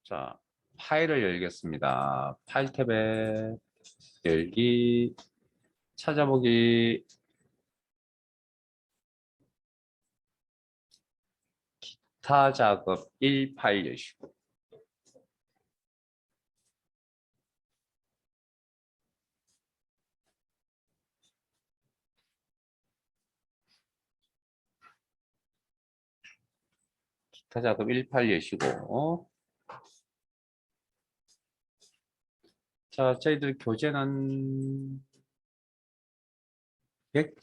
자, 파일을 열겠습니다. 파일 탭에 열기, 찾아보기, 기타 작업 1 파일 여시고. 기타 작업 1 파일 여시고. 자, 저희들 교재는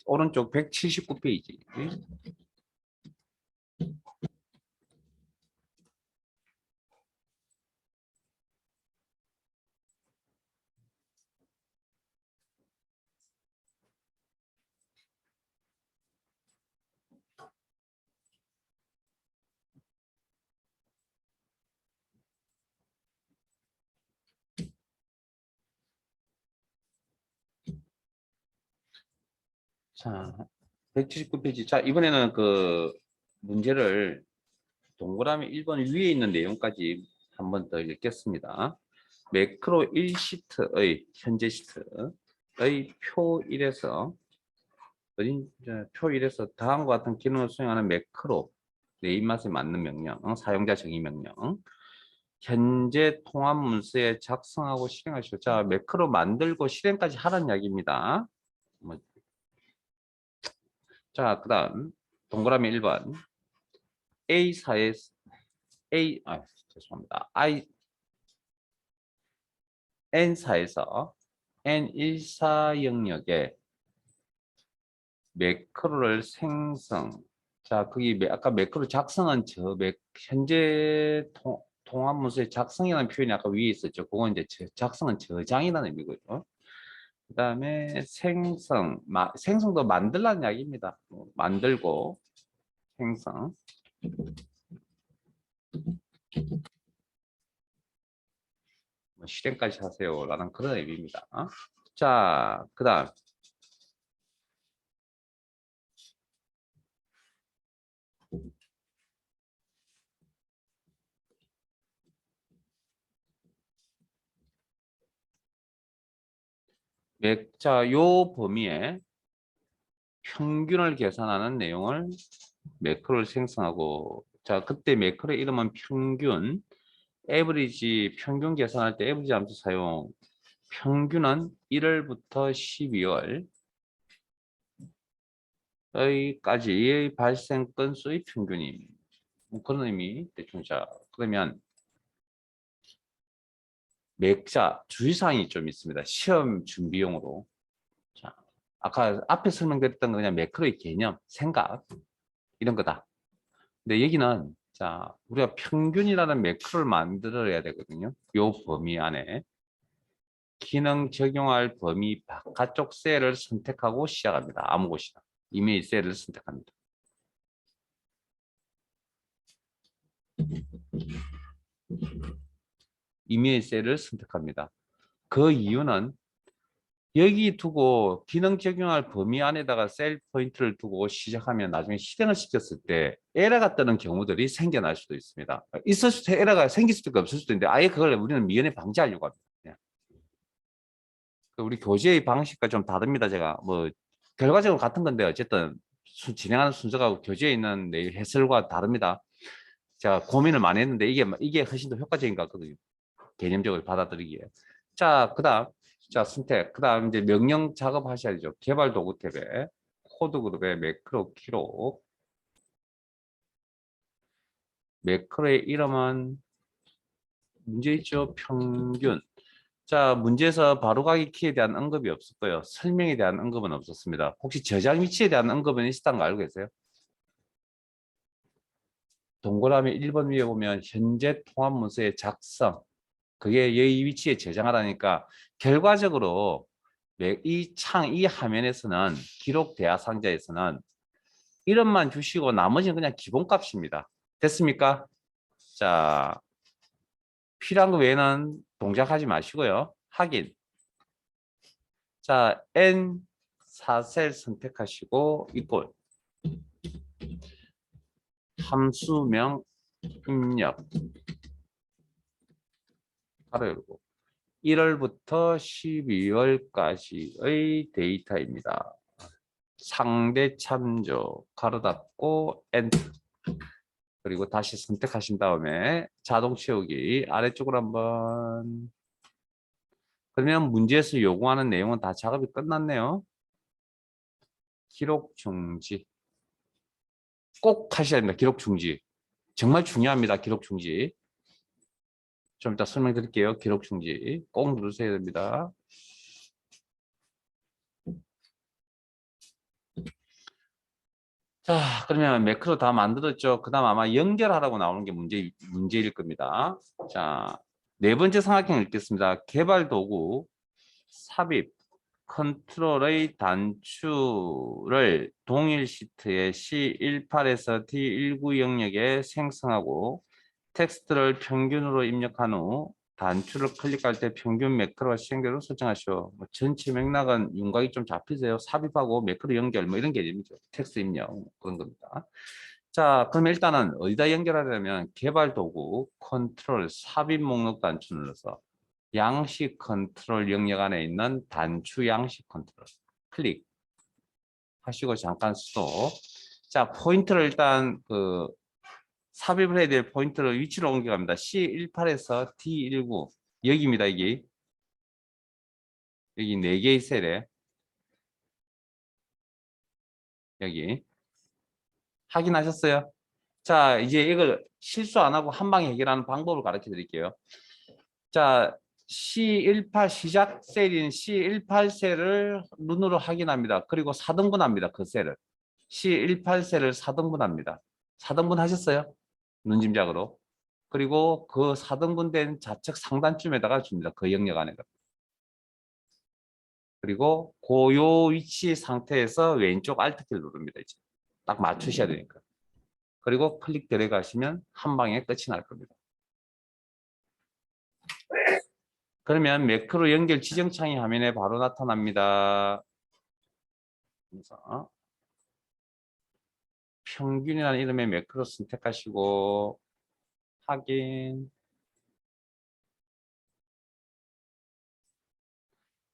오른쪽 179페이지. 자, 179페이지. 자, 이번에는 그 문제를 동그라미 1번 위에 있는 내용까지 한 번 더 읽겠습니다. 매크로 1시트의 현재 시트의 표 1에서 표 1에서 다음과 같은 기능을 수행하는 매크로 내 입맛에 맞는 명령, 사용자 정의 명령, 현재 통합 문서에 작성하고 실행하시고. 자, 매크로 만들고 실행까지 하라는 이야기입니다. 자, 그 다음 동그라미 1번 죄송합니다. N사에서 N14 영역에 매크로를 생성. 자, 거기 아까 매크로 작성한 현재 통합 문서의 작성이라는 표현이 아까 위에 있었죠. 그건 이제 작성은 저장이라는 의미고요. 그 다음에 생성도 만들라는 이야기입니다. 만들고 생성. 실행까지 하세요 라는 그런 의미입니다. 자, 그 다음 자, 요 범위에 평균을 계산하는 내용을 매크로를 생성하고. 자, 그때 매크로의 이름은 평균, 에버리지, 평균 계산할 때 에버리지 함수 사용. 평균은 1월부터 12월까지의 발생 건수의 평균임. 뭐 그런 의미 대충. 자, 그러면 자, 주의사항이 좀 있습니다. 시험 준비용으로. 자, 아까 앞에 설명드렸던 거 그냥 매크로의 개념, 생각 이런 거다. 근데 여기는 자, 우리가 평균이라는 매크로를 만들어야 되거든요. 요 범위 안에 기능 적용할 범위 바깥쪽 셀을 선택하고 시작합니다. 아무 곳이나 이메일 셀을 선택합니다. 이메일 셀을 선택합니다. 그 이유는 여기 두고 기능 적용할 범위 안에다가 셀 포인트를 두고 시작하면 나중에 실행을 시켰을 때 에러가 뜨는 경우들이 생겨날 수도 있습니다. 있을 수도 에러가 생길 수도 없을 수도 있는데 아예 그걸 우리는 미연에 방지하려고 합니다. 우리 교재의 방식과 좀 다릅니다. 제가 뭐 결과적으로 같은 건데 어쨌든 진행하는 순서가 교재에 있는 내 해설과 다릅니다. 제가 고민을 많이 했는데 이게 훨씬 더 효과적인 것 같거든요. 개념적으로 받아들이기에. 자, 그다음 자, 선택. 그다음 이제 명령 작업하셔야죠. 개발 도구 탭에 코드 그룹에 매크로 키로. 매크로의 이름은 문제 있죠. 평균. 자, 문제에서 바로가기 키에 대한 언급이 없었고요. 설명에 대한 언급은 없었습니다. 혹시 저장 위치에 대한 언급은 있었다는 거 알고 계세요? 동그라미 1번 위에 보면 현재 통합 문서의 작성. 그게 이 위치에 저장하라니까 결과적으로 이 화면에서는 기록 대화 상자에서는 이름만 주시고 나머지는 그냥 기본값입니다. 됐습니까? 자, 필요한 거 외에는 동작하지 마시고요. 확인. 자, N4셀 선택하시고 이꼴. 함수명 입력. 가로 열고 1월부터 12월까지의 데이터입니다. 상대 참조 가로 닫고 엔터 그리고 다시 선택하신 다음에 자동 채우기 아래쪽으로 한번 그러면 문제에서 요구하는 내용은 다 작업이 끝났네요. 기록 중지 꼭 하셔야 됩니다. 기록 중지 정말 중요합니다. 기록 중지 좀 이따 설명드릴게요. 기록 중지 꼭 누르셔야 됩니다. 자, 그러면 매크로 다 만들었죠. 그 다음 아마 연결하라고 나오는 게 문제일 겁니다. 자, 네 번째 삼각형 읽겠습니다. 개발 도구, 삽입, 컨트롤의 단추를 동일 시트에 C18에서 D19 영역에 생성하고 텍스트를 평균으로 입력한 후 단추를 클릭할 때 평균 매크로가 시행되도록 설정하시오. 뭐 전체 맥락은 윤곽이 좀 잡히세요. 삽입하고 매크로 연결 뭐 이런 개념이죠. 텍스트 입력 그런 겁니다. 자, 그럼 일단은 어디다 연결하려면 개발 도구 컨트롤 삽입 목록 단추 눌러서 양식 컨트롤 영역 안에 있는 단추 양식 컨트롤 클릭 하시고 잠깐 스톱. 자, 포인트를 일단 삽입을 해야 될 포인트를 위치로 옮겨갑니다. C18에서 D19 여기입니다. 여기 4개의 셀에 여기 확인하셨어요? 자, 이제 이걸 실수 안 하고 한 방에 해결하는 방법을 가르쳐 드릴게요. 자, C18 시작 셀인 C18 셀을 눈으로 확인합니다. 그리고 4등분합니다. 그 셀을. C18 셀을 4등분합니다. 4등분 하셨어요? 눈짐작으로. 그리고 그 4등분된 좌측 상단쯤에다가 줍니다. 그 영역 안에다. 그리고 고요 위치 상태에서 왼쪽 Alt키를 누릅니다. 이제 딱 맞추셔야 되니까. 그리고 클릭 들어가시면 한 방에 끝이 날 겁니다. 그러면 매크로 연결 지정창이 화면에 바로 나타납니다. 그래서 평균이라는 이름의 매크로 선택하시고 확인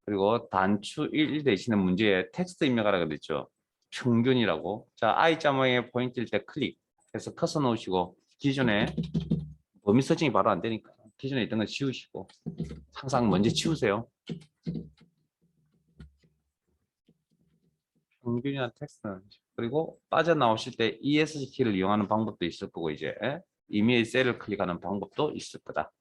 그리고 단추 1 대신에 문제에 텍스트 입력하라고 그랬죠. 평균이라고. 자, I자모의 포인트일 때 클릭해서 커서 놓으시고 기존에 범위 설정이 바로 안 되니까 기존에 있던 거 지우시고 항상 먼저 지우세요. 평균이나 텍스트는 그리고 빠져나오실 때 ESC 키를 이용하는 방법도 있을 거고 이제 이메일 셀을 클릭하는 방법도 있을 거다.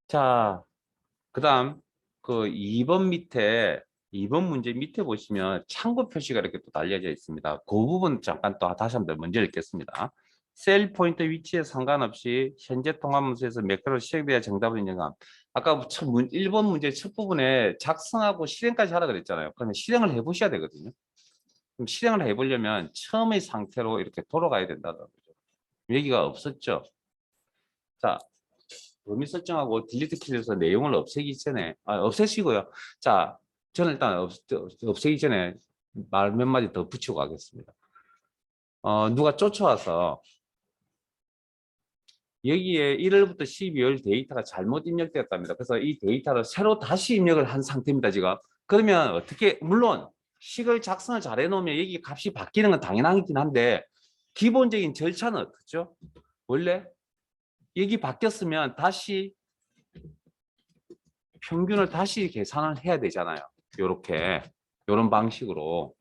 자, 그다음 그 2번 문제 밑에 보시면 참고 표시가 이렇게 또 달려져 있습니다. 그 부분 잠깐 또 다시 한번 먼저 읽겠습니다. 셀 포인트 위치에 상관없이 현재 통합문서에서 매크로 시행돼야 정답을 인정함. 아까 1번 문제 첫 부분에 작성하고 실행까지 하라 그랬잖아요. 그러면 실행을 해보셔야 되거든요. 그럼 실행을 해보려면 처음의 상태로 이렇게 돌아가야 된다는 거죠. 여기가 없었죠. 자, 범위 설정하고 딜리트 키에서 내용을 없애기 전에 없애시고요. 자, 저는 일단 없애기 전에 말 몇 마디 더 붙이고 가겠습니다. 누가 쫓아와서 여기에 1월부터 12월 데이터가 잘못 입력되었답니다. 그래서 이 데이터를 새로 다시 입력을 한 상태입니다, 지금. 그러면 어떻게, 물론 식을 작성을 잘 해놓으면 여기 값이 바뀌는 건 당연하긴 한데 기본적인 절차는 어떻죠? 원래 여기 바뀌었으면 다시 평균을 다시 계산을 해야 되잖아요. 요렇게 요런 방식으로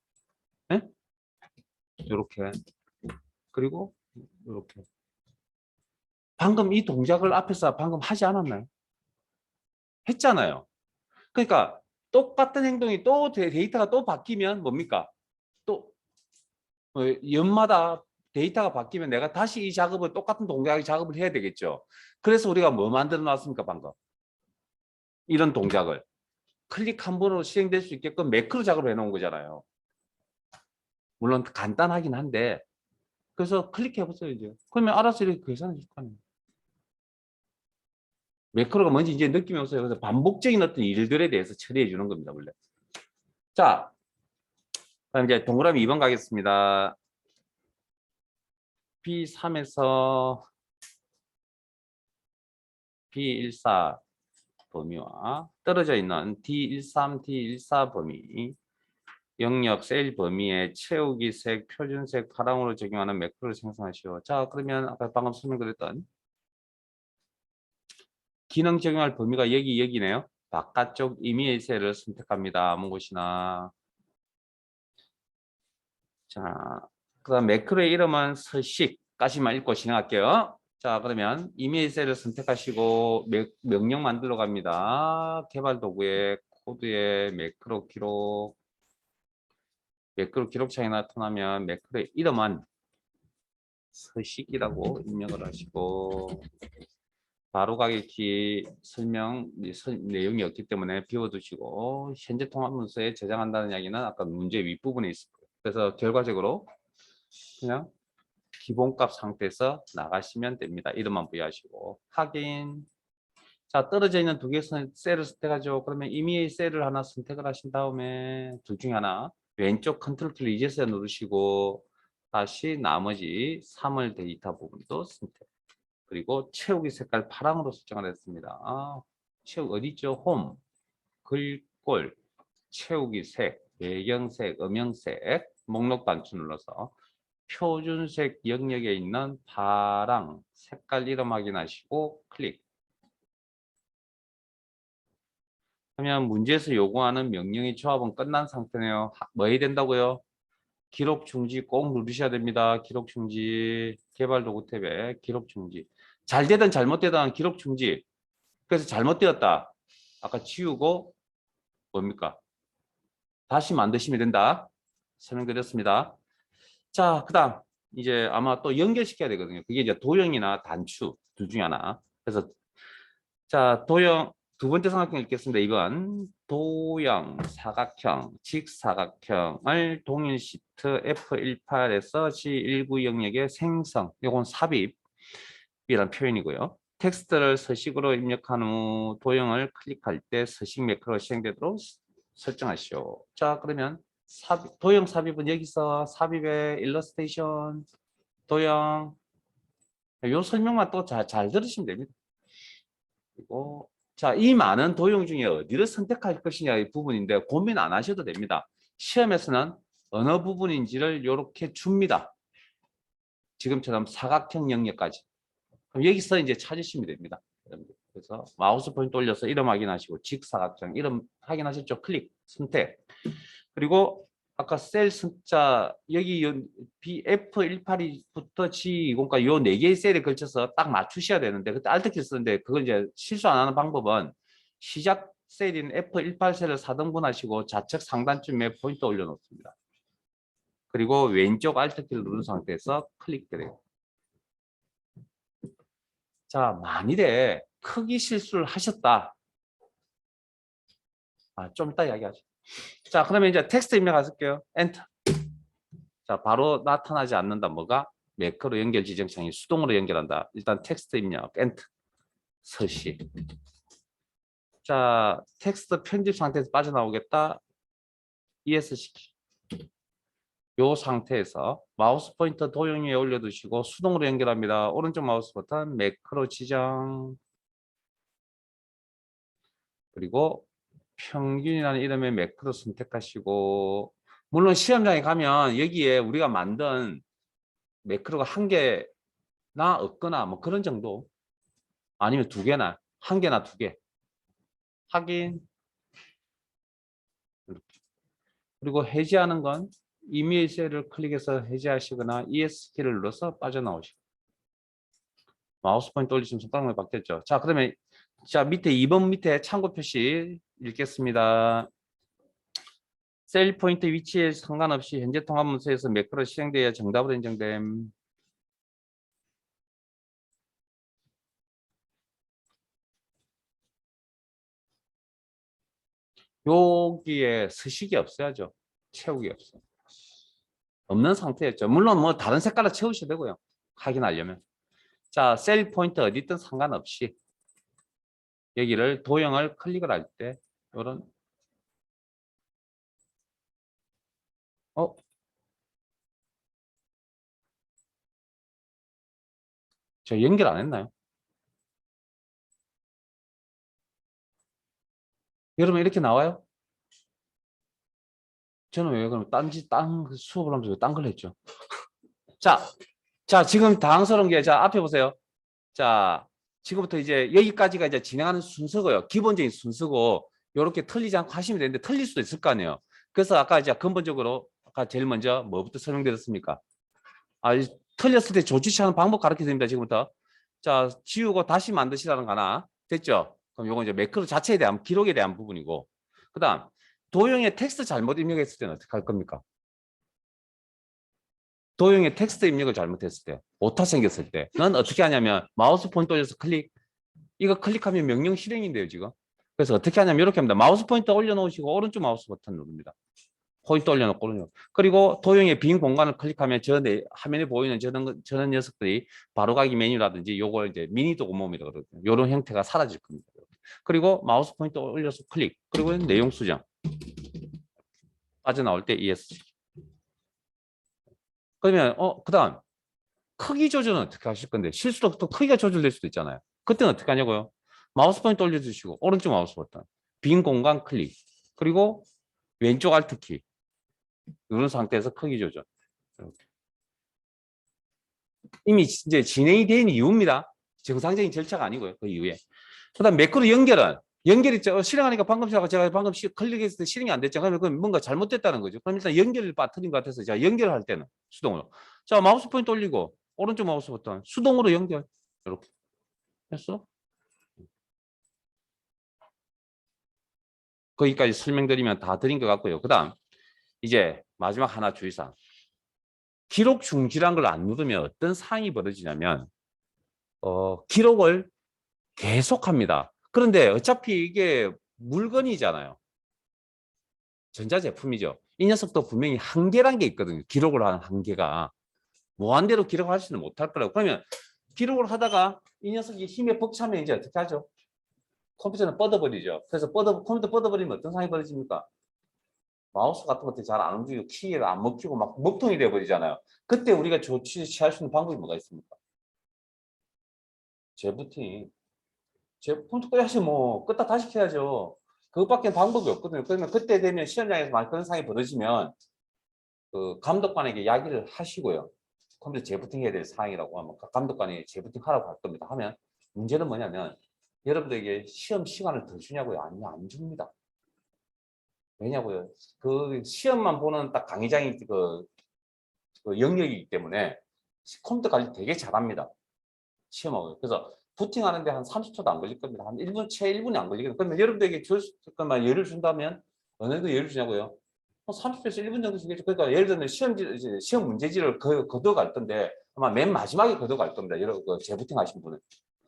요렇게 그리고 요렇게 방금 이 동작을 앞에서 방금 하지 않았나요? 했잖아요. 그러니까 똑같은 행동이 또 데이터가 또 바뀌면 뭡니까? 또 연마다 데이터가 바뀌면 내가 다시 이 작업을 똑같은 동작의 작업을 해야 되겠죠. 그래서 우리가 뭐 만들어 놨습니까 방금? 이런 동작을 클릭 한 번으로 실행될 수 있게끔 매크로 작업을 해놓은 거잖아요. 물론 간단하긴 한데 그래서 클릭해 보세요 이제. 그러면 알아서 이렇게 계산해 줄 거 아니에요. 매크로가 뭔지 이제 느낌이 없어요. 그래서 반복적인 어떤 일들에 대해서 처리해 주는 겁니다, 원래. 자, 그럼 이제 동그라미 2번 가겠습니다. B3에서 B14 범위와 떨어져 있는 D13, D14 범위, 영역 셀 범위에 채우기 색, 표준색, 파랑으로 적용하는 매크로를 생성하시오. 자, 그러면 아까 방금 설명드렸던 기능 적용할 범위가 여기네요. 바깥쪽 임의의 셀을 선택합니다. 아무 곳이나. 자, 그다음 매크로의 이름은 서식까지만 읽고 진행할게요. 자, 그러면 임의의 셀을 선택하시고 명령 만들러 갑니다. 개발 도구에 코드에 매크로 기록창이 나타나면 매크로의 이름은 서식이라고 입력을 하시고 바로 가기 키 설명 내용이 없기 때문에 비워두시고 현재 통합 문서에 저장한다는 이야기는 아까 문제 윗부분에 있을 거예요. 그래서 결과적으로 그냥 기본값 상태에서 나가시면 됩니다. 이름만 부여하시고 확인. 자, 떨어져 있는 두 개의 셀을 선택하죠. 그러면 임의의 셀을 하나 선택을 하신 다음에 둘 중에 하나 왼쪽 컨트롤 키를 이제서야 누르시고 다시 나머지 3월 데이터 부분도 선택. 그리고 채우기 색깔 파랑으로 설정을 했습니다. 채우 어디 있죠? 홈, 글꼴, 채우기 색, 배경색, 음영색, 목록 단추 눌러서 표준색 영역에 있는 파랑 색깔 이름 확인하시고 클릭. 하면 문제에서 요구하는 명령의 조합은 끝난 상태네요. 뭐 해야 된다고요? 기록 중지 꼭 누르셔야 됩니다. 기록 중지. 개발 도구 탭에 기록 중지. 잘 되든 잘못되든 기록 중지. 그래서 잘못되었다. 아까 지우고 뭡니까? 다시 만드시면 된다. 설명드렸습니다. 자, 그다음 이제 아마 또 연결시켜야 되거든요. 그게 이제 도형이나 단추 둘 중에 하나. 그래서 자, 도형 두 번째 삼각형 읽겠습니다. 이건 도형 사각형, 직사각형을 동일 시트 F18에서 G19 영역의 생성, 이건 삽입이란 표현이고요. 텍스트를 서식으로 입력한 후 도형을 클릭할 때 서식 매크로가 시행되도록 설정하시오. 자, 그러면 도형 삽입은 여기서 삽입의 일러스트레이션, 도형, 요 설명만 또 잘 들으시면 됩니다. 그리고 자, 이 많은 도형 중에 어디를 선택할 것이냐 이 부분인데 고민 안 하셔도 됩니다. 시험에서는 어느 부분인지를 이렇게 줍니다. 지금처럼 사각형 영역까지. 그럼 여기서 이제 찾으시면 됩니다. 그래서 마우스 포인트 올려서 이름 확인하시고 직사각형 이름 확인하셨죠? 클릭 선택. 그리고 아까 셀 숫자 여기 F18부터 G20까지 요 4개의 셀에 걸쳐서 딱 맞추셔야 되는데 그때 Alt키 쓰는데 그걸 이제 실수 안 하는 방법은 시작 셀인 F18 셀을 4등분 하시고 좌측 상단쯤에 포인트 올려놓습니다. 그리고 왼쪽 Alt키를 누른 상태에서 클릭 드래그. 자, 만일에 크기 실수를 하셨다. 좀 이따 이야기하죠. 자, 그러면 이제 텍스트 입력 하실게요. 엔터. 자, 바로 나타나지 않는다. 뭐가? 매크로 연결 지정창이 수동으로 연결한다. 일단 텍스트 입력, 엔터, 서식. 자, 텍스트 편집 상태에서 빠져나오겠다. ES시키. 요 상태에서 마우스 포인터 도형 위에 올려두시고 수동으로 연결합니다. 오른쪽 마우스 버튼 매크로 지정. 그리고 평균이라는 이름의 매크로 선택하시고 물론 시험장에 가면 여기에 우리가 만든 매크로가 한 개나 없거나 뭐 그런 정도 아니면 두 개나 한 개나 두 개 확인. 그리고 해제하는 건 이메일 셀을 클릭해서 해제하시거나 ES키를 눌러서 빠져나오시고 마우스 포인트 올리시면 손가락만 바뀌었죠. 자, 그러면 자 밑에 2번 밑에 참고 표시 읽겠습니다. 셀 포인트 위치에 상관없이 현재 통합 문서에서 매크로 실행되어 정답으로 인정됨. 여기에 서식이 없어야죠. 채우기 없어. 없는 상태였죠. 물론 뭐 다른 색깔로 채우셔도 되고요. 확인하려면. 자, 셀 포인트 어디 있든 상관없이 여기를 도형을 클릭을 할 때 이런 저 연결 안 했나요? 여러분 이렇게 나와요? 저는 왜 그럼 딴 수업을 하면서 딴 걸 했죠? 자, 자, 지금 당황스러운 게, 자, 앞에 보세요. 자, 지금부터 이제 여기까지가 이제 진행하는 순서고요. 기본적인 순서고, 요렇게 틀리지 않고 하시면 되는데, 틀릴 수도 있을 거 아니에요. 그래서 아까 이제 근본적으로, 아까 제일 먼저 뭐부터 설명드렸습니까? 아, 틀렸을 때 조치하는 방법 가르쳐 드립니다, 지금부터. 자, 지우고 다시 만드시라는 거 하나. 됐죠? 그럼 요건 이제 매크로 자체에 대한, 기록에 대한 부분이고. 그 다음, 도형의 텍스트 잘못 입력했을 때는 어떻게 할 겁니까? 도형의 텍스트 입력을 잘못했을 때, 오타 생겼을 때, 는 어떻게 하냐면 마우스 포인터 올려서 클릭, 이거 클릭하면 명령 실행인데요, 지금. 그래서 어떻게 하냐면 이렇게 합니다. 마우스 포인터 올려놓으시고 오른쪽 마우스 버튼 누릅니다. 포인트 올려놓고 오른쪽. 그리고 도형의 빈 공간을 클릭하면 화면에 보이는 저런 녀석들이 바로가기 메뉴라든지 요걸 이제 미니 도구모음이라고 그러거든요. 이런 형태가 사라질 겁니다. 그리고 마우스 포인터 올려서 클릭, 그리고 내용 수정. 빠져나올 때 ES. 그러면 그다음 크기 조절은 어떻게 하실 건데 실수로 또 크기가 조절될 수도 있잖아요. 그때는 어떻게 하냐고요? 마우스 포인트 올려주시고 오른쪽 마우스 버튼 빈 공간 클릭 그리고 왼쪽 알트 키 누른 상태에서 크기 조절. 이미 이제 진행이 된 이유입니다. 정상적인 절차가 아니고요. 그 이후에. 그다음 매크로 연결이 실행하니까 방금 제가 방금 클릭했을 때 실행이 안 됐죠. 그러면 뭔가 잘못됐다는 거죠. 그럼 일단 연결을 빠뜨린 것 같아서 제가 연결할 때는 수동으로. 자, 마우스 포인트 올리고 오른쪽 마우스 버튼 수동으로 연결. 이렇게 했어. 거기까지 설명드리면 다 드린 것 같고요. 그 다음 이제 마지막 하나 주의사항. 기록 중지란 걸 안 누르면 어떤 상황이 벌어지냐면 기록을 계속합니다. 그런데 어차피 이게 물건이잖아요. 전자제품이죠. 이 녀석도 분명히 한계란 게 있거든요. 기록을 하는 한계가. 무한대로 기록하지는 못할 거라고. 그러면 기록을 하다가 이 녀석이 힘에 벅차면 이제 어떻게 하죠? 컴퓨터는 뻗어버리죠. 그래서 컴퓨터 뻗어버리면 어떤 상황이 벌어집니까? 마우스 같은 것들이 잘 안 움직이고 키가 안 먹히고 막 먹통이 돼버리잖아요. 그때 우리가 조치 취할 수 있는 방법이 뭐가 있습니까? 재부팅. 컴퓨터 끄야지 뭐 끄다 다시 켜야죠. 그것밖에 방법이 없거든요. 그러면 그때 되면 시험장에서 만약 그런 상황이 벌어지면 그 감독관에게 이야기를 하시고요. 컴퓨터 재부팅 해야 될 상황이라고 하면 감독관이 재부팅 하라고 할 겁니다. 하면 문제는 뭐냐면 여러분들에게 시험 시간을 더 주냐고요? 아니요, 안 줍니다. 왜냐고요? 그 시험만 보는 딱 강의장이 그 영역이기 때문에 컴퓨터 관리 되게 잘합니다. 시험하고. 그래서 부팅하는데 한 30초도 안 걸릴 겁니다. 한 1분, 채 1분이 안 걸리거든요. 그러면 여러분들에게 잠깐만 예를 준다면 어느 정도 예를 주냐고요? 30초에서 1분 정도 주겠죠. 그러니까 예를 들면 시험 문제지를 걷어갈 건데 아마 맨 마지막에 걷어갈 겁니다. 여러분 그 재부팅 하신 분은.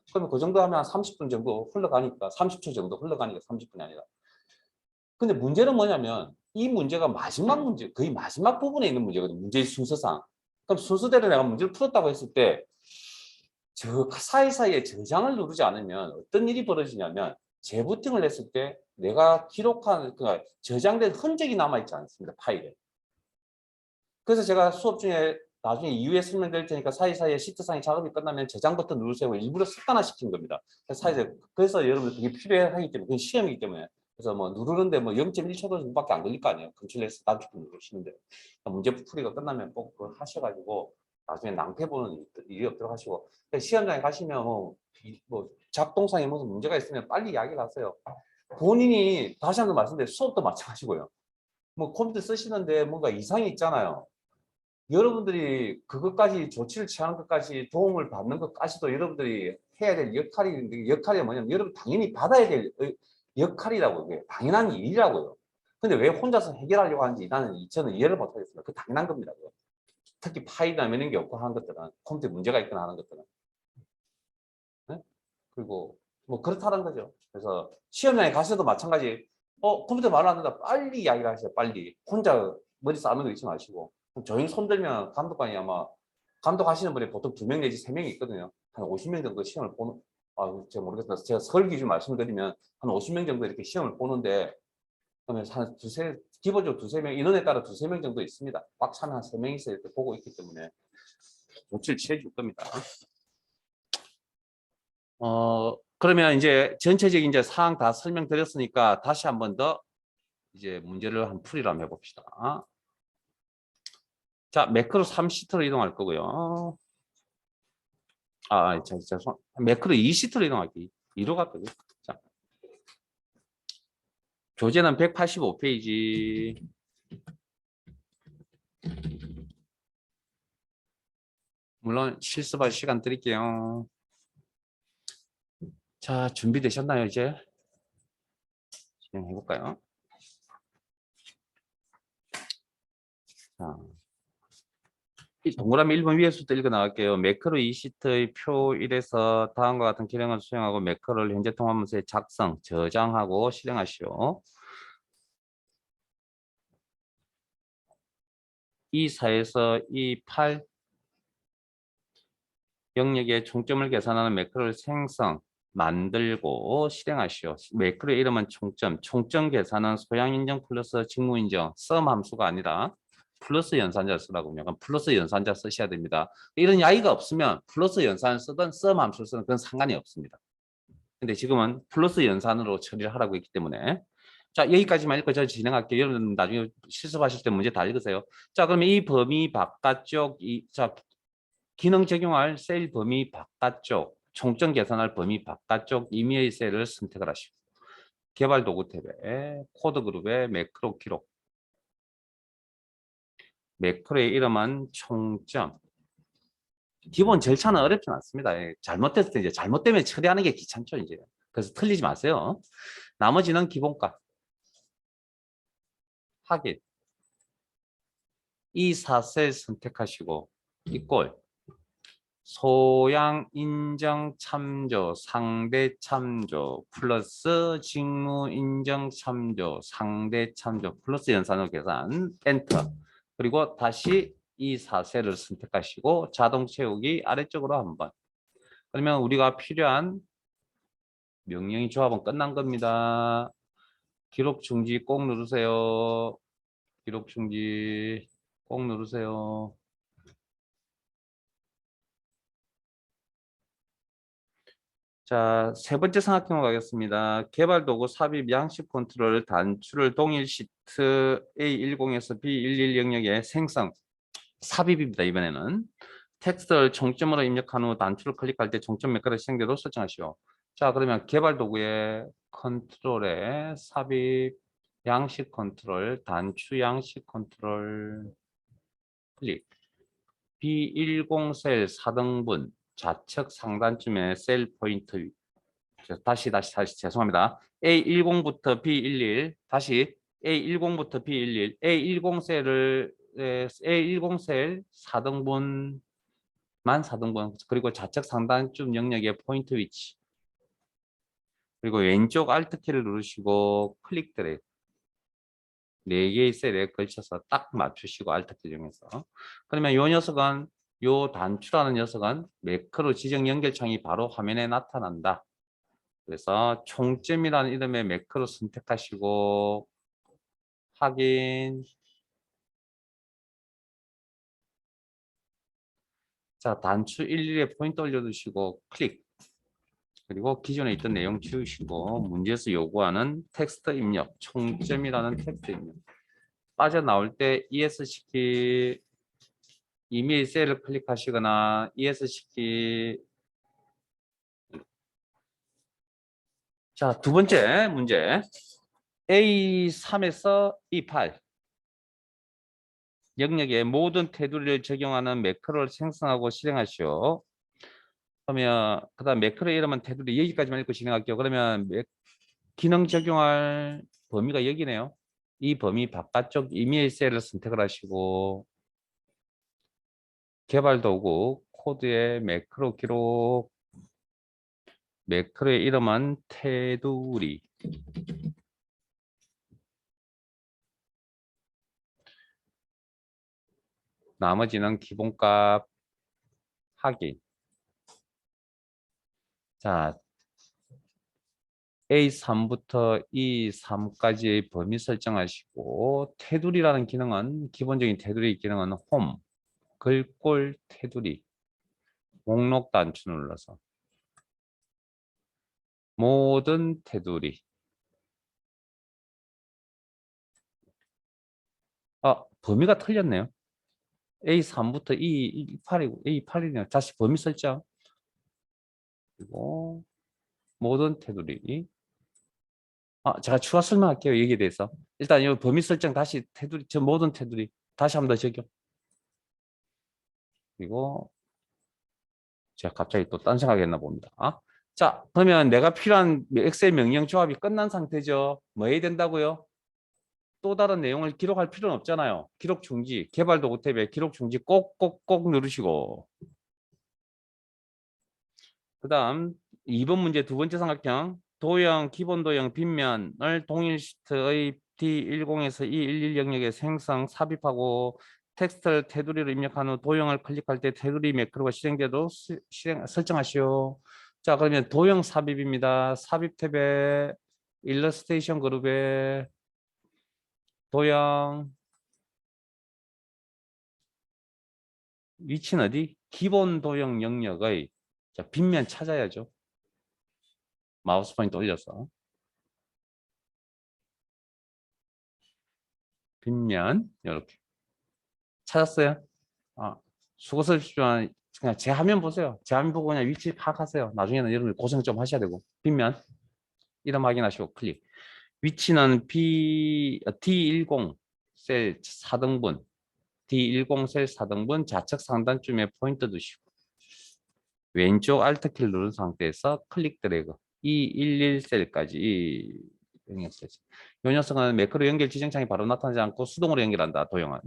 그러면 그 정도 하면 한 30분 정도 흘러가니까 30초 정도 흘러가니까 30분이 아니라. 근데 문제는 뭐냐면 이 문제가 마지막 문제, 거의 마지막 부분에 있는 문제거든요. 문제의 순서상. 그럼 순서대로 내가 문제를 풀었다고 했을 때 저 사이사이에 저장을 누르지 않으면 어떤 일이 벌어지냐면 재부팅을 했을 때 내가 기록한 그러니까 저장된 흔적이 남아있지 않습니다. 파일에. 그래서 제가 수업 중에 나중에 이후에 설명드릴 테니까 사이사이에 시트상의 작업이 끝나면 저장 버튼 누르세요. 일부러 습관화시킨 겁니다. 그래서 여러분들 그게 필요하기 때문에 그게 시험이기 때문에 그래서 뭐 누르는데 뭐 0.1초 정도밖에 안 걸릴 거 아니에요. 컨트롤에서 단축키 누르시는데 문제 풀이가 끝나면 꼭 그걸 하셔가지고 나중에 낭패 보는 일이 없도록 하시고 시험장에 가시면 뭐 작동상에 무슨 문제가 있으면 빨리 이야기를 하세요. 본인이 다시 한번 말씀드려요. 수업도 마찬가지고요. 뭐 컴퓨터 쓰시는데 뭔가 이상이 있잖아요. 여러분들이 그것까지 조치를 취하는 것까지 도움을 받는 것까지도 여러분들이 해야 될 역할이 역할이 뭐냐면 여러분 당연히 받아야 될 역할이라고 이게 당연한 일이라고요. 근데 왜 혼자서 해결하려고 하는지 저는 이해를 못하겠습니다. 그 당연한 겁니다. 특히 파일이나 이런 게 없고 하는 것들은 컴퓨터에 문제가 있거나 하는 것들은 네? 그리고 뭐 그렇다는 거죠. 그래서 시험장에 가셔도 마찬가지 컴퓨터 말 안 된다 빨리 이야기를 하세요. 빨리 혼자 머리 싸는 거 잊지 마시고 조용히 손들면 감독관이 아마 감독하시는 분이 보통 2명 내지 3명이 있거든요. 한 50명 정도 시험을 제가 모르겠습니다. 제가 서울 기준 말씀드리면 한 50명 정도 이렇게 시험을 보는데, 그러면 기본적으로 두세 명, 인원에 따라 두세 명 정도 있습니다. 꽉 차면 한 세 명이서 이렇게 보고 있기 때문에 조치를 취해 줄 겁니다. 그러면 이제 전체적인 이제 사항 다 설명드렸으니까 다시 한 번 더 이제 문제를 한 풀이를 한번 해봅시다. 자, 매크로 3시트로 이동할 거고요. 매크로 2시트로 이동할게요. 2로 갈거요. 자, 교재는 185페이지. 물론 실습할 시간 드릴게요. 자, 준비되셨나요, 이제? 진행해볼까요? 자, 이 동그라미 1번 위에서부터 읽어 나갈게요. 매크로 2시트의 표 1에서 다음과 같은 기능을 수행하고 매크로를 현재 통합문서에 작성, 저장하고 실행하시오. E4에서 E8 영역의 총점을 계산하는 매크로를 생성, 만들고 실행하시오. 매크로의 이름은 총점, 총점 계산은 소양 인정 플러스 직무 인정, 썸 함수가 아니라 플러스 연산자 쓰라고 하면 플러스 연산자 쓰셔야 됩니다. 이런 야이가 없으면 플러스 연산을 쓰든 썸 함수를 쓰든 그건 상관이 없습니다. 근데 지금은 플러스 연산으로 처리를 하라고 했기 때문에 자, 여기까지만 읽고 저 진행할게요. 여러분 나중에 실습하실 때 문제 다 읽으세요. 자, 그러면 이 범위 바깥쪽 기능 적용할 셀 범위 바깥쪽, 총점 계산할 범위 바깥쪽 임의의 셀을 선택을 하시고 개발 도구 탭에 코드 그룹에 매크로 기록, 매크로의 이름은 총점. 기본 절차는 어렵지 않습니다. 잘못됐을 때 이제 잘못되면 처리하는 게 귀찮죠, 이제. 그래서 틀리지 마세요. 나머지는 기본값. 확인. 이 4셀 선택하시고 이꼴 소양 인정 참조 상대 참조 플러스 직무 인정 참조 상대 참조 플러스 연산후 계산 엔터. 그리고 다시 이 4셀을 선택하시고 자동 채우기 아래쪽으로 한번. 그러면 우리가 필요한 명령이 조합은 끝난 겁니다. 기록 중지 꼭 누르세요. 기록 중지 꼭 누르세요. 자, 세 번째 삼각형으로 가겠습니다. 개발 도구 삽입 양식 컨트롤 단추를 동일 시트 A10에서 B11 영역에 생성 삽입입니다. 이번에는 텍스트를 종점으로 입력한 후 단추를 클릭할 때 종점 몇 가지 생겨도 설정하시오. 자, 그러면 개발 도구의 컨트롤에 삽입 양식 컨트롤 단추 양식 컨트롤 클릭 B10 셀 4등분 좌측 상단쯤에 셀 포인트 다시 죄송합니다. A10부터 B11 다시 A10부터 B11 A10 셀을 A10 셀 4등분만 4등분 그리고 좌측 상단쯤 영역의 포인트 위치 그리고 왼쪽 Alt 키를 누르시고 클릭 드래그 4개의 셀에 걸쳐서 딱 맞추시고 Alt 키 중에서 그러면 이 녀석은 요 단추라는 녀석은 매크로 지정 연결창이 바로 화면에 나타난다. 그래서 총점이라는 이름의 매크로 선택하시고 확인. 자, 단추 11에 포인트 올려두시고 클릭. 그리고 기존에 있던 내용 지우시고 문제에서 요구하는 텍스트 입력, 총점이라는 텍스트 입력. 빠져나올 때 ESC키 이메일 셀을 클릭하시거나 ESC키. 자, 두 번째 문제 A3에서 E8 영역에 모든 테두리를 적용하는 매크로를 생성하고 실행하시오. 그러면 그다음 매크로 이름은 테두리 여기까지만 읽고 진행할게요. 그러면 기능 적용할 범위가 여기네요. 이 범위 바깥쪽 이메일 셀을 선택을 하시고 개발 도구 코드의 매크로 기록 매크로의 이름은 테두리 나머지는 기본값 확인. 자, A3부터 E3까지의 범위 설정하시고 테두리라는 기능은 기본적인 테두리 기능은 홈, 글꼴 테두리, 목록 단추 눌러서 모든 테두리. 범위가 틀렸네요. A3부터 E8이고 A8이네요. 다시 범위 설정. 그리고 모든 테두리. 제가 추가 설명할게요. 여기에 대해서. 일단 이 범위 설정 다시 테두리, 저 모든 테두리 다시 한 번 더 적용. 그리고 제가 갑자기 또 딴 생각했나 봅니다. 자, 그러면 내가 필요한 엑셀 명령 조합이 끝난 상태죠. 뭐 해야 된다고요? 또 다른 내용을 기록할 필요는 없잖아요. 기록 중지, 개발 도구 탭에 기록 중지 꼭꼭꼭 누르시고 그 다음 2번 문제 두 번째 삼각형 도형, 기본 도형 빗면을 동일 시트의 D10에서 E11 영역에 생성, 삽입하고 텍스트를 테두리로 입력한 후 도형을 클릭할 때 테두리 매크로가 실행되도록 설정하시오. 자, 그러면 도형 삽입입니다. 삽입 탭에 일러스트레이션 그룹에 도형 위치는 어디? 기본 도형 영역의 빗면 찾아야죠. 마우스 포인트 올려서 빗면 이렇게 찾았어요. 수고하셨지만 그냥 제 화면 보세요. 제 화면 보고 그냥 위치 파악하세요. 나중에는 여러분 고생 좀 하셔야 되고 빗면 이름 확인하시고 클릭. 위치는 D10 셀 4등분 D10 셀 4등분 좌측 상단쯤에 포인트 두시고 왼쪽 Alt 키를 누른 상태에서 클릭 드래그 E11 셀까지 영역셀. 이 녀석은 매크로 연결 지정창이 바로 나타나지 않고 수동으로 연결한다. 도형은.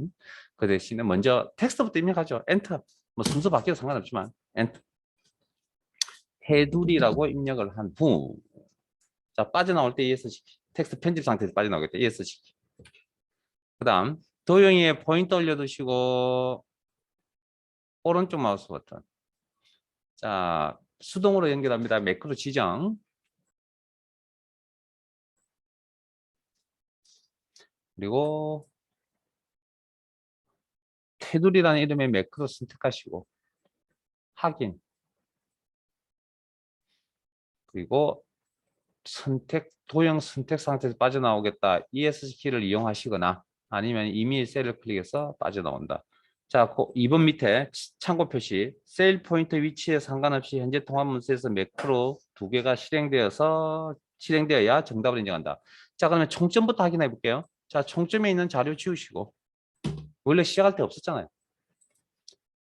그 대신에 먼저 텍스트부터 입력하죠. 엔터. 뭐 순서 바뀌어도 상관없지만 엔터. 테두리라고 입력을 한 후. 자, 빠져나올 때 ES시키. 텍스트 편집 상태에서 빠져나오겠다. ES시키. 그 다음 도형에 포인트 올려두시고 오른쪽 마우스 버튼. 자, 수동으로 연결합니다. 매크로 지정. 그리고 테두리라는 이름의 매크로 선택하시고 확인. 그리고 도형 선택 상태에서 빠져나오겠다. ES키를 이용하시거나 아니면 이미 셀을 클릭해서 빠져나온다. 자, 2번 밑에 참고 표시 셀 포인트 위치에 상관없이 현재 통합 문서에서 매크로 두 개가 실행되어야 정답을 인정한다. 자, 그러면 총점부터 확인해 볼게요. 자, 총점에 있는 자료 지우시고 원래 시작할 때 없었잖아요.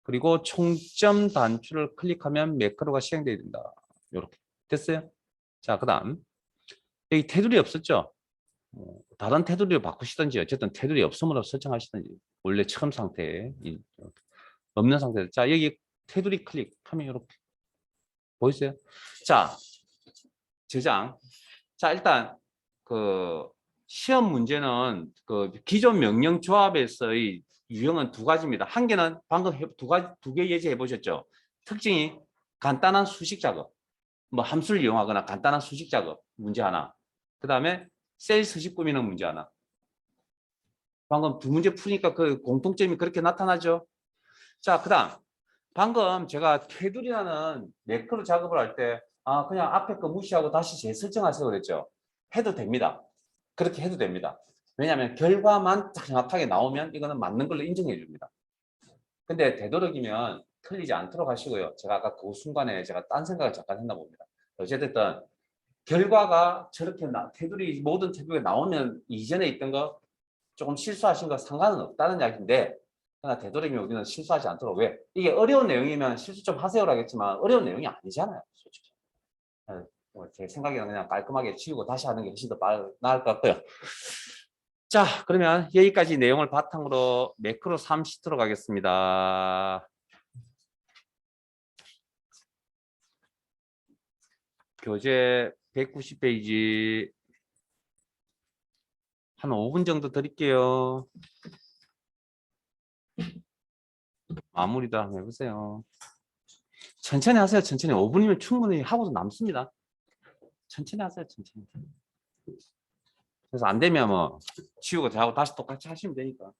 그리고 총점 단추를 클릭하면 매크로가 실행되어야 된다. 이렇게 됐어요. 자, 그 다음 여기 테두리 없었죠? 다른 테두리로 바꾸시든지 어쨌든 테두리 없음으로 설정하시든지 원래 처음 상태에 없는 상태에서 자 여기 테두리 클릭하면 이렇게 보이세요? 자 저장. 자 일단 그 시험 문제는 그 기존 명령 조합에서의 유형은 두 가지입니다. 한 개는 방금 두 개 예제해 보셨죠? 특징이 간단한 수식 작업, 뭐 함수를 이용하거나 간단한 수식 작업 문제 하나. 그 다음에 셀 서식 꾸미는 문제 하나. 방금 두 문제 푸니까 그 공통점이 그렇게 나타나죠. 자, 그 다음 방금 제가 테두리라는 매크로 작업을 할 때 그냥 앞에 거 무시하고 다시 재설정하세요 그랬죠. 해도 됩니다. 그렇게 해도 됩니다. 왜냐하면 결과만 정확하게 나오면 이거는 맞는 걸로 인정해 줍니다. 근데 되도록이면 틀리지 않도록 하시고요. 제가 아까 그 순간에 제가 딴 생각을 잠깐 했나 봅니다. 어쨌든 결과가 저렇게 모든 테두리가 나오면 이전에 있던 거 조금 실수하신 거 상관은 없다는 이야기인데 그러나 되도록이면 우리는 실수하지 않도록 왜? 이게 어려운 내용이면 실수 좀 하세요라고 하겠지만 어려운 내용이 아니잖아요. 솔직히. 제 생각에는 그냥 깔끔하게 지우고 다시 하는 게 훨씬 더 나을 것 같고요. 자, 그러면 여기까지 내용을 바탕으로 매크로 3시트로 가겠습니다. 교재 190페이지 한 5분 정도 드릴게요. 마무리도 한번 해보세요. 천천히 하세요. 천천히 5분이면 충분히 하고도 남습니다. 천천히 하세요, 천천히. 그래서 안 되면 뭐 치우고 저하고 다시 똑같이 하시면 되니까.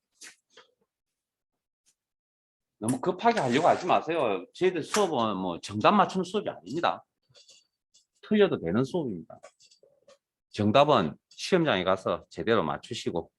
너무 급하게 하려고 하지 마세요. 저희들 수업은 뭐 정답 맞추는 수업이 아닙니다. 틀려도 되는 수업입니다. 정답은 시험장에 가서 제대로 맞추시고.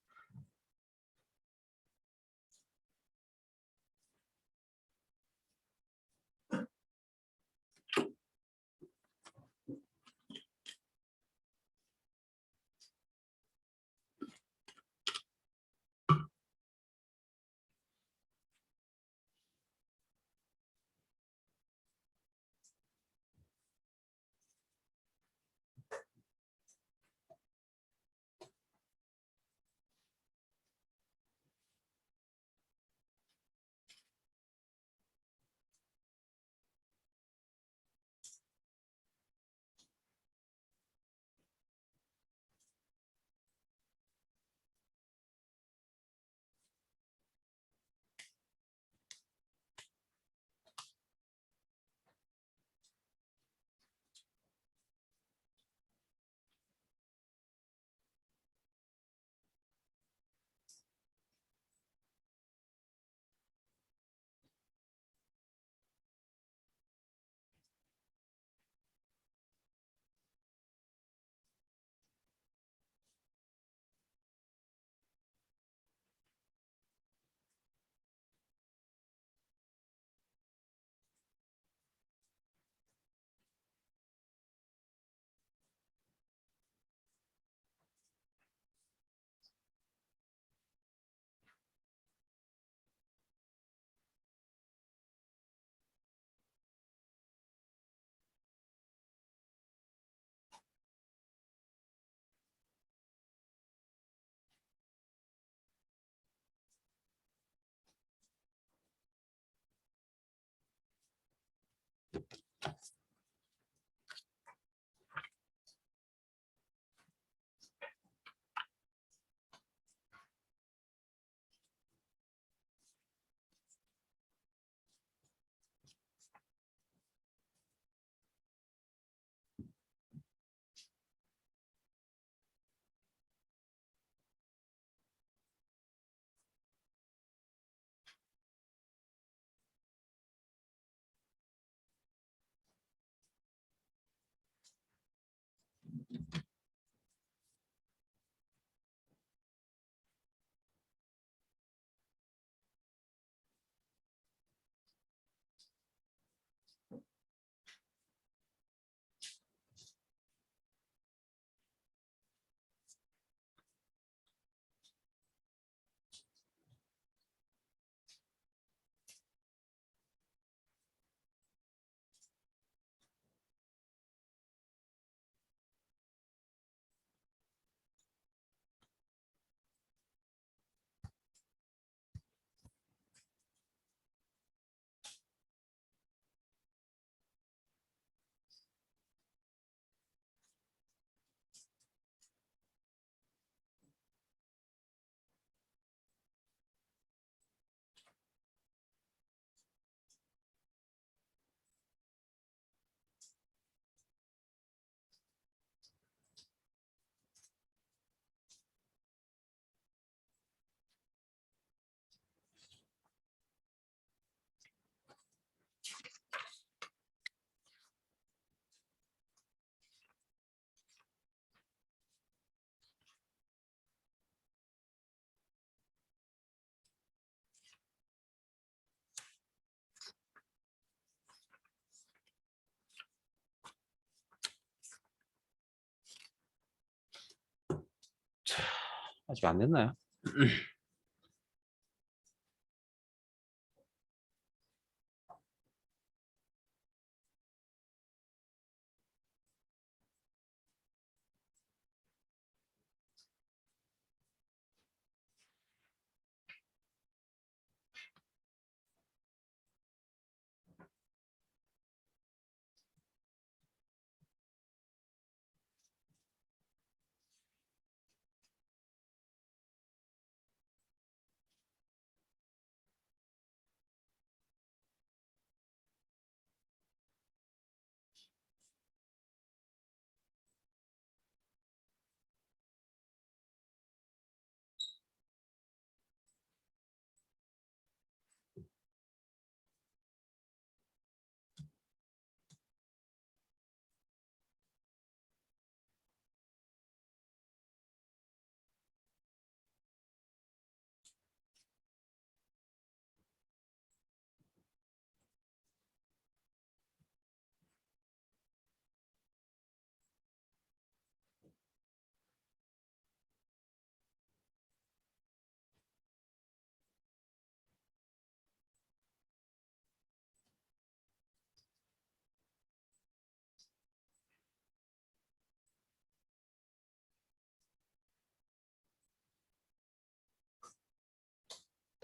아직 안 됐나요?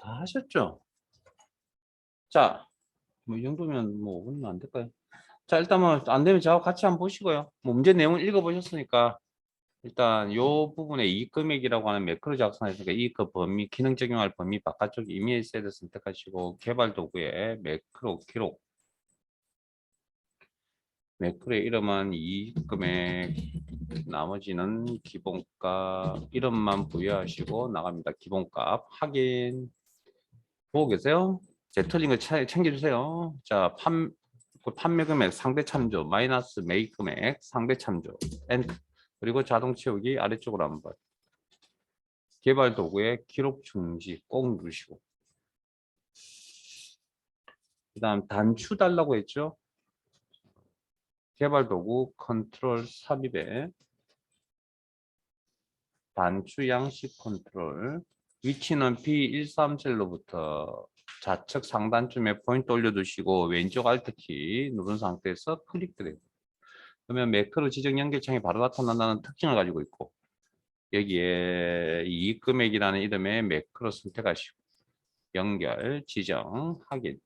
다 하셨죠? 자, 뭐 이 정도면 뭐 5분은 안 될까요? 자, 일단 뭐 안 되면 저하고 같이 한번 보시고요. 뭐 문제 내용을 읽어보셨으니까 일단 요 부분에 이익 금액이라고 하는 매크로 작성했으니까 이익 범위, 기능 적용할 범위 바깥쪽 이메일 셀을 선택하시고 개발 도구에 매크로 기록. 매크로의 이름은 이익 금액, 나머지는 기본값, 이름만 부여하시고 나갑니다. 기본값 확인. 보고 계세요? 제 틀린 거 챙겨주세요. 자, 그 판매 금액 상대 참조, 마이너스 매입 금액 상대 참조, 엔터. 그리고 자동 채우기 아래쪽으로 한번. 개발 도구에 기록 중지 꼭 누르시고. 그 다음 단추 달라고 했죠? 개발 도구 컨트롤 삽입에 단추 양식 컨트롤. 위치는 B13셀로부터 좌측 상단쯤에 포인트 올려두시고 왼쪽 Alt키 누른 상태에서 클릭 드래그. 그러면 매크로 지정 연결창이 바로 나타난다는 특징을 가지고 있고 여기에 이익 금액이라는 이름의 매크로 선택하시고 연결, 지정, 확인.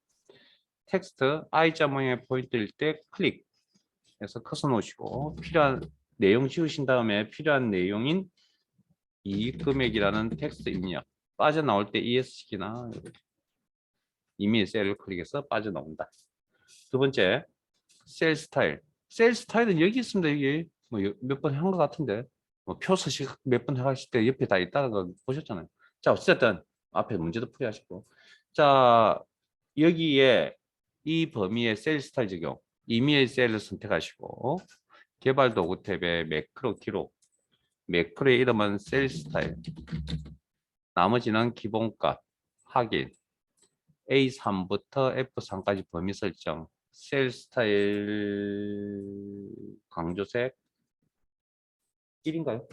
텍스트 I자 모양의 포인트일 때 클릭해서 커서 놓으시고 필요한 내용 지우신 다음에 필요한 내용인 이익 금액이라는 텍스트 입력. 빠져나올 때 ESC나 이메일 셀을 클릭해서 빠져나온다. 두 번째, 셀 스타일. 셀 스타일은 여기 있습니다. 여기 뭐 몇 번 한 것 같은데 뭐 표 서식 몇 번 하실 때 옆에 다 있다는 거 보셨잖아요. 자, 어쨌든 앞에 문제도 풀이하시고 자, 여기에 이 범위의 셀 스타일 적용 이메일 셀을 선택하시고 개발 도구 탭에 매크로 기록 매크로의 이름은 셀 스타일 나머지는 기본값 확인 A3부터 F3까지 범위 설정 셀 스타일 강조색 1인가요?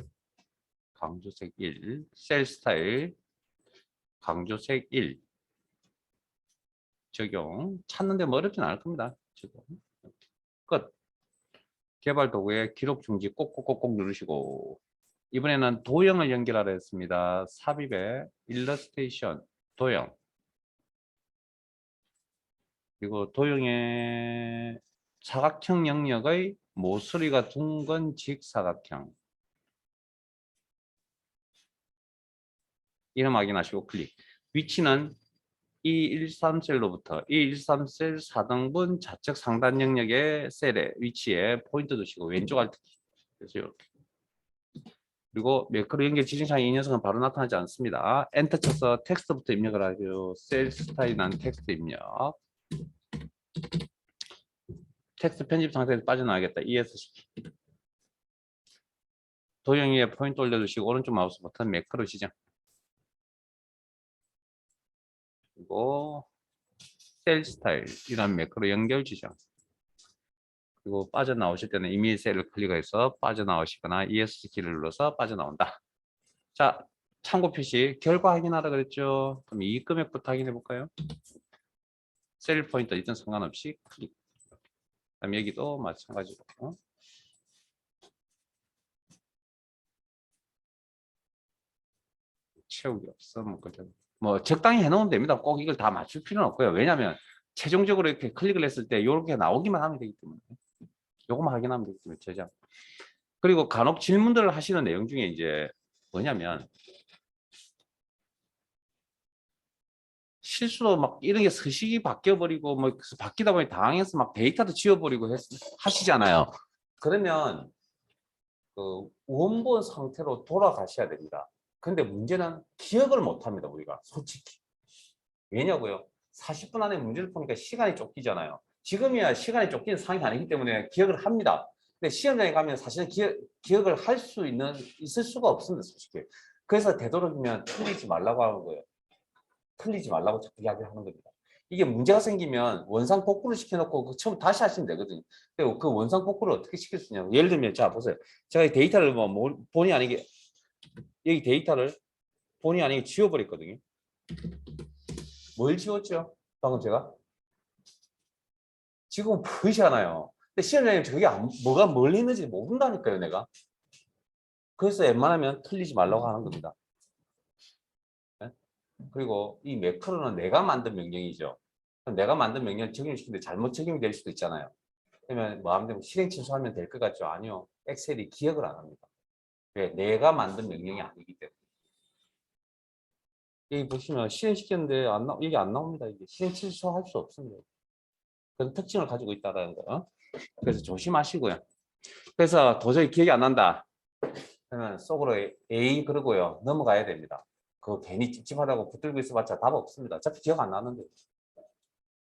강조색 1 셀 스타일 강조색 1 적용 찾는데 뭐 어렵진 않을 겁니다. 지금 끝. 개발 도구에 기록 중지 꼭꼭꼭꼭 누르시고 이번에는 도형을 연결하려 했습니다. 삽입에 일러스테이션 도형 그리고 도형의 사각형 영역의 모서리가 둥근 직사각형 이름 확인하시고 클릭. 위치는 E13셀로부터 E13셀 4등분 좌측 상단 영역의 셀의 위치에 포인트 두시고 왼쪽 알트키. 그래서 이렇게. 그리고 매크로 연결 지정창에 이 녀석은 바로 나타나지 않습니다. 엔터 쳐서 텍스트부터 입력을 하죠. 셀 스타일이라는 텍스트 입력. 텍스트 편집 상태에서 빠져나가겠다. ESC. 도형 위에 포인트 올려주시고 오른쪽 마우스 버튼 매크로 지정. 그리고 셀 스타일이라는 매크로 연결 지정. 그리고 빠져나오실 때는 이메일 셀을 클릭해서 빠져나오시거나 ESC키를 눌러서 빠져나온다. 자, 참고 표시 결과 확인하라 그랬죠. 그럼 이익 금액부터 확인해 볼까요? 셀 포인터 있든 상관없이 클릭. 그다음 여기도 마찬가지로 채우기 없어 뭐 적당히 해놓으면 됩니다. 꼭 이걸 다 맞출 필요는 없고요. 왜냐하면 최종적으로 이렇게 클릭을 했을 때 이렇게 나오기만 하면 되기 때문에 요것만 확인하면 되기 때문에 저장. 그리고 간혹 질문들을 하시는 내용 중에 이제 뭐냐면 실수로 막 이런 게 서식이 바뀌어버리고 뭐 바뀌다 보니 당황해서 막 데이터도 지워버리고 하시잖아요. 그러면 그 원본 상태로 돌아가셔야 됩니다. 근데 문제는 기억을 못 합니다. 우리가 솔직히. 왜냐고요? 40분 안에 문제를 푸니까 시간이 쫓기잖아요. 지금이야 시간이 쫓기는 상황이 아니기 때문에 기억을 합니다. 근데 시험장에 가면 사실은 기억을 할 수 있을 수가 없습니다. 솔직히. 그래서 되도록이면 틀리지 말라고 하는 거예요. 틀리지 말라고 자꾸 이야기를 하는 겁니다. 이게 문제가 생기면 원상 복구를 시켜놓고 그 처음 다시 하시면 되거든요. 근데 그 원상 복구를 어떻게 시킬 수 있냐고. 예를 들면 자 보세요. 제가 이 데이터를 뭐 본의 아니게 여기 데이터를 본의 아니게 지워버렸거든요. 뭘 지웠죠? 방금 제가 지금 보이잖아요. 근데 시험장에 저게 뭐가 뭘 있는지 모른다니까요, 내가. 그래서 웬만하면 틀리지 말라고 하는 겁니다. 네? 그리고 이 매크로는 내가 만든 명령이죠. 내가 만든 명령 적용시키는데 잘못 적용될 수도 있잖아요. 그러면 마음대로 실행 취소하면 될 것 같죠? 아니요. 엑셀이 기억을 안 합니다. 왜? 내가 만든 명령이 아니기 때문에. 여기 보시면 실행시켰는데 이게 안 나옵니다. 이게 실행 취소할 수 없습니다. 그런 특징을 가지고 있다는 거. 그래서 조심하시고요. 그래서 도저히 기억이 안 난다. 그러면 속으로 A 그러고요. 넘어가야 됩니다. 그거 괜히 찝찝하다고 붙들고 있어봤자 답 없습니다. 어차피 기억 안 나는데.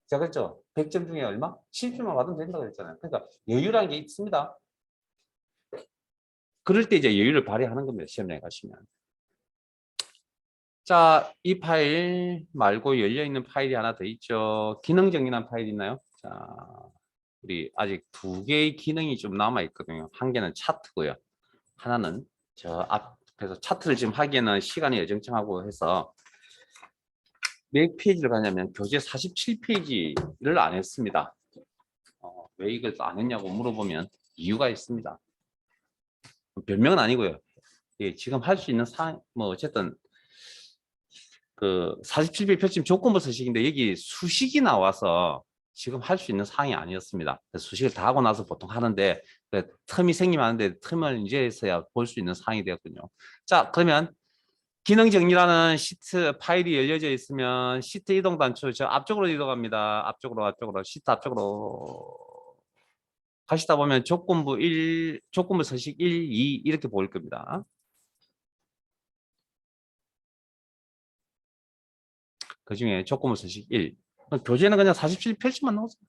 제가 그랬죠? 100점 중에 얼마? 70점만 받으면 된다고 그랬잖아요. 그러니까 여유라는 게 있습니다. 그럴 때 이제 여유를 발휘하는 겁니다. 시험장에 가시면. 자, 이 파일 말고 열려있는 파일이 하나 더 있죠. 기능 정리한 파일 있나요? 자, 우리 아직 두 개의 기능이 좀 남아있거든요. 한 개는 차트고요. 하나는 저 앞에서 차트를 지금 하기에는 시간이 여정청하고 해서 몇 페이지를 가냐면 교재 47페이지를 안 했습니다. 왜 이걸 안 했냐고 물어보면 이유가 있습니다. 별명은 아니고요. 예, 지금 할 수 있는 뭐 어쨌든 그 47페이지 표침 조건부 서식인데 여기 수식이 나와서 지금 할 수 있는 사항이 아니었습니다. 수식을 다 하고 나서 보통 하는데 틈이 생기면 하는데 틈을 이제서야 볼 수 있는 사항이 되었군요. 자, 그러면 기능 정리라는 시트 파일이 열려져 있으면 시트 이동 단추 저 앞쪽으로 이동합니다. 앞쪽으로 시트 앞쪽으로 가시다 보면 조건부 1, 조건부 서식 1, 2 이렇게 보일 겁니다. 그 중에 조건부 서식 1. 교재는 그냥 47페이지만 나오세요.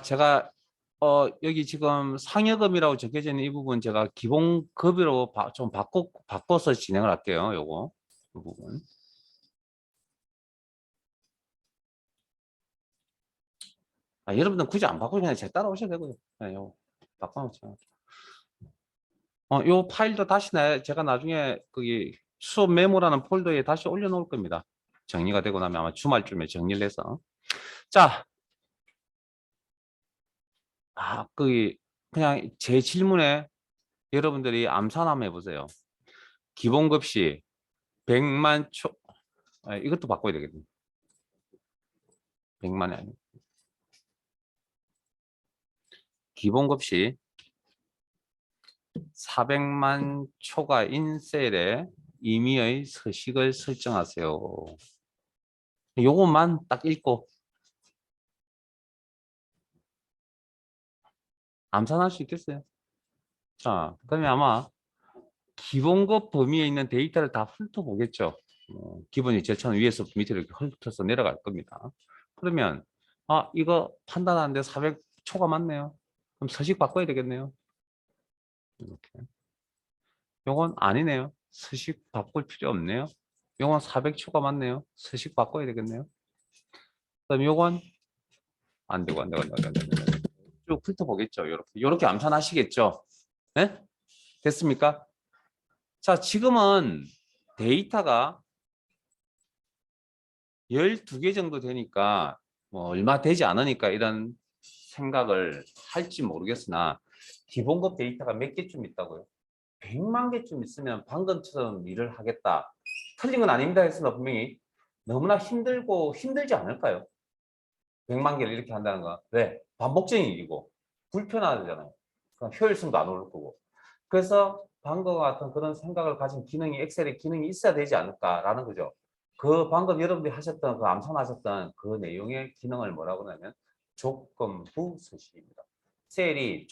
제가 여기 지금 상여금이라고 적혀져 있는 이 부분 제가 기본급으로 좀 바꿔서 진행을 할게요. 요거 이 부분. 여러분들 굳이 안 바꾸면 그냥 제 따라오셔도 되고요. 네, 요거 바꿔놓죠. 요 파일도 다시 제가 나중에 거기 수업 메모라는 폴더에 다시 올려놓을 겁니다. 정리가 되고 나면 아마 주말쯤에 정리를 해서. 자, 거기 그냥 제 질문에 여러분들이 암산 한번 해보세요. 기본급시 100만 초, 이것도 바꿔야 되겠네. 100만이 아니고. 기본급시 400만 초과인 셀에 임의의 서식을 설정하세요. 요것만 딱 읽고 암산할 수 있겠어요? 자, 그러면 아마 기본급 범위에 있는 데이터를 다 훑어보겠죠. 기본이 절차는 위에서 밑으로 이렇게 훑어서 내려갈 겁니다. 그러면 이거 판단하는데 400초가 맞네요. 그럼 서식 바꿔야 되겠네요. 이렇게. 요건 아니네요. 서식 바꿀 필요 없네요. 요건 400초가 맞네요. 서식 바꿔야 되겠네요. 그다음 요건 안 되고 안 되고 안 되고 안 되고 쭉 훑어보겠죠. 요렇게 암산하시겠죠. 네? 됐습니까? 자, 지금은 데이터가 12개 정도 되니까 뭐 얼마 되지 않으니까 이런 생각을 할지 모르겠으나 기본급 데이터가 몇 개쯤 있다고요? 100만 개쯤 있으면 방금처럼 일을 하겠다. 틀린 건 아닙니다 했으나 분명히 너무나 힘들고 힘들지 않을까요? 100만 개를 이렇게 한다는 거. 왜? 반복적인 일이고 불편하잖아요. 효율성도 안 오를 거고. 그래서 방금과 같은 그런 생각을 가진 기능이 엑셀에 기능이 있어야 되지 않을까라는 거죠. 그 방금 여러분들이 하셨던 그 암산하셨던 그 내용의 기능을 뭐라고 하냐면 조건부 서식입니다. 셀이